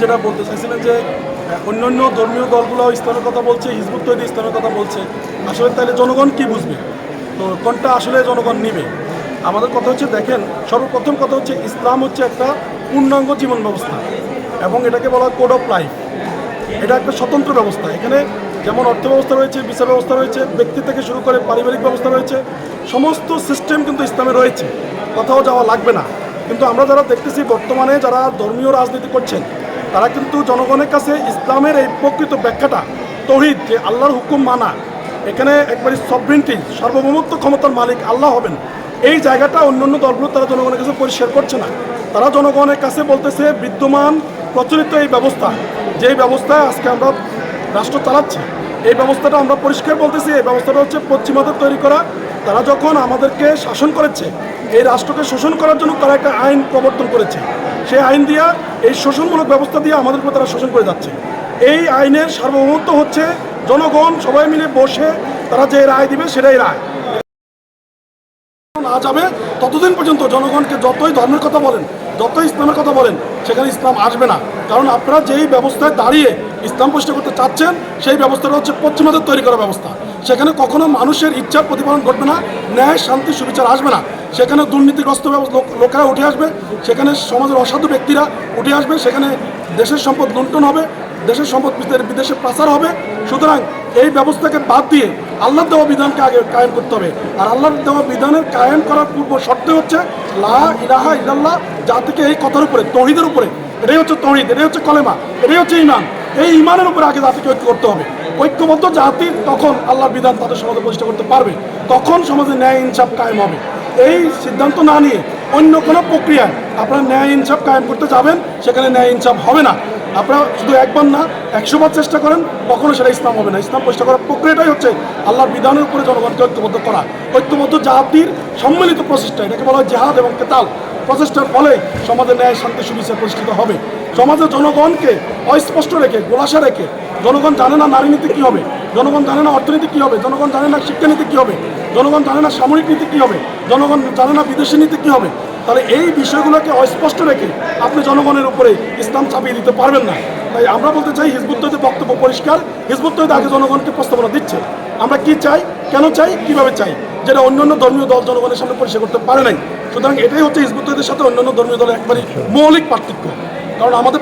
যেটা বলতে চাইছিলেন যে অন্যান্য ধর্মীয় দলগুলো ইসলামের কথা বলছে, হিজবুত তৈরি ইসলামের কথা বলছে, আসলে তাহলে জনগণ কি বুঝবে? তো কোনটা আসলে জনগণ নিবে? আমাদের কথা হচ্ছে, দেখেন, সর্বপ্রথম কথা হচ্ছে ইসলাম হচ্ছে একটা পূর্ণাঙ্গ জীবন ব্যবস্থা এবং এটাকে বলা হয় কোড অফ লাইফ। এটা একটা স্বতন্ত্র ব্যবস্থা। এখানে যেমন অর্থ ব্যবস্থা রয়েছে, বিচার ব্যবস্থা রয়েছে, ব্যক্তি থেকে শুরু করে পারিবারিক ব্যবস্থা রয়েছে, সমস্ত সিস্টেম কিন্তু ইসলামে রয়েছে, কোথাও যাওয়া লাগবে না। কিন্তু আমরা যারা দেখতেছি বর্তমানে যারা ধর্মীয় রাজনীতি করছেন, তারা কিন্তু জনগণের কাছে ইসলামের এই প্রকৃত ব্যাখ্যাটা, তৌহিদ, যে আল্লাহর হুকুম মানা, এখানে একবারে সভরেন্টি, সার্বভৌমত্ব ক্ষমতার মালিক আল্লাহ হবেন, এই জায়গাটা অন্যান্য দলগুলো তারা জনগণের কাছে পরিষ্কার করছে না। তারা জনগণের কাছে বলতেছে বিদ্যমান প্রচলিত এই ব্যবস্থা, যেই ব্যবস্থায় আজকে আমরা রাষ্ট্র চালাচ্ছি, এই ব্যবস্থাটা আমরা পরিষ্কার বলতেছি, এই ব্যবস্থাটা হচ্ছে পশ্চিমাদের তৈরি করা। তারা যখন আমাদেরকে শাসন করেছে, এই রাষ্ট্রকে শোষণ করার জন্য তারা একটা আইন প্রবর্তন করেছে। সেই আইন দিয়া, এই শোষণমূলক ব্যবস্থা দিয়ে আমাদের উপর তারা শোষণ করে যাচ্ছে। এই আইনের সার্বভৌমত্ব হচ্ছে জনগণ সবাই মিলে বসে তারা যে রায় দিবে সেটাই রায় না যাবে ততদিন পর্যন্ত জনগণকে যতই ধর্মের কথা বলেন, যতই ইসলামের কথা বলেন, সেখানে ইসলাম আসবে না। কারণ আপনারা যেই ব্যবস্থায় দাঁড়িয়ে ইসলাম প্রতিষ্ঠা করতে চাচ্ছেন, সেই ব্যবস্থাটা হচ্ছে পশ্চিমাদের তৈরি করা ব্যবস্থা। সেখানে কখনো মানুষের ইচ্ছার প্রতিপালন ঘটবে না, ন্যায় শান্তি সুবিচার আসবে না। সেখানে দুর্নীতিগ্রস্ত লোকেরা উঠে আসবে, সেখানে সমাজের অসাধু ব্যক্তিরা উঠে আসবে, সেখানে দেশের সম্পদ লুণ্ঠন হবে, দেশের সম্পদ বিদেশে পাচার হবে। সুতরাং এই ব্যবস্থাকে বাদ দিয়ে আল্লাহর দেওয়া বিধানকে আগে কায়েম করতে হবে। আর আল্লাহর দেওয়া বিধানের কায়েম করার পূর্ব শর্ত হচ্ছে লা ইলাহা ইল্লাল্লাহ, যা থেকে এই কথার উপরে, তৌহিদের উপরে, এটাই হচ্ছে তৌহিদ, এটাই হচ্ছে কলেমা, এটাই হচ্ছে ইমান। এই ইমানের উপরে আগে জাতিকে ঐক্য করতে হবে। ঐক্যবদ্ধ জাতি তখন আল্লাহর বিধান তাদের সমাজে প্রতিষ্ঠা করতে পারবে, তখন সমাজে ন্যায় ইনসাফ কায়েম হবে। এই সিদ্ধান্ত না নিয়ে অন্য কোনো প্রক্রিয়ায় আপনারা ন্যায় ইনসাফ কায়েম করতে যাবেন, সেখানে ন্যায় ইনসাফ হবে না। আপনারা শুধু একবার না 100 বার চেষ্টা করেন, কখনো সেটা ইসলাম হবে না। ইসলাম প্রতিষ্ঠা করার প্রক্রিয়াটাই হচ্ছে আল্লাহর বিধানের উপরে জনগণকে ঐক্যবদ্ধ করা। ঐক্যবদ্ধ জাতির সম্মিলিত প্রচেষ্টা, এটাকে বলা হয় জিহাদ এবং কেতাল। প্রচেষ্টার ফলে সমাজের ন্যায় শান্তি সুবিচার প্রতিষ্ঠিত হবে। সমাজের জনগণকে অস্পষ্ট রেখে, গোলাসা রেখে, জনগণ জানে না নারী নীতি কী হবে, জনগণ জানে না অর্থনীতি কী হবে, জনগণ জানে না শিক্ষানীতি কী হবে, জনগণ জানে না সামরিক নীতি কী হবে, জনগণ জানে না বিদেশি নীতি কী হবে। তাহলে এই বিষয়গুলোকে অস্পষ্ট রেখে আপনি জনগণের উপরে ইসলাম চাপিয়ে দিতে পারবেন না। তাই আমরা বলতে চাই, হিজবুত তৈরির বক্তব্য পরিষ্কার। হিজবুত তৈরি আগে জনগণকে প্রস্তাবনা দিচ্ছে আমরা কি চাই, কেন চাই, কিভাবে চাই, যেটা অন্যান্য ধর্মীয় দল জনগণের সামনে পরিষ্কার করতে পারে নাই। সুতরাং এটাই হচ্ছে হিজবুত তৈরির সাথে অন্যান্য ধর্মীয় দলের একবারই মৌলিক পার্থক্য। কারণ আমাদের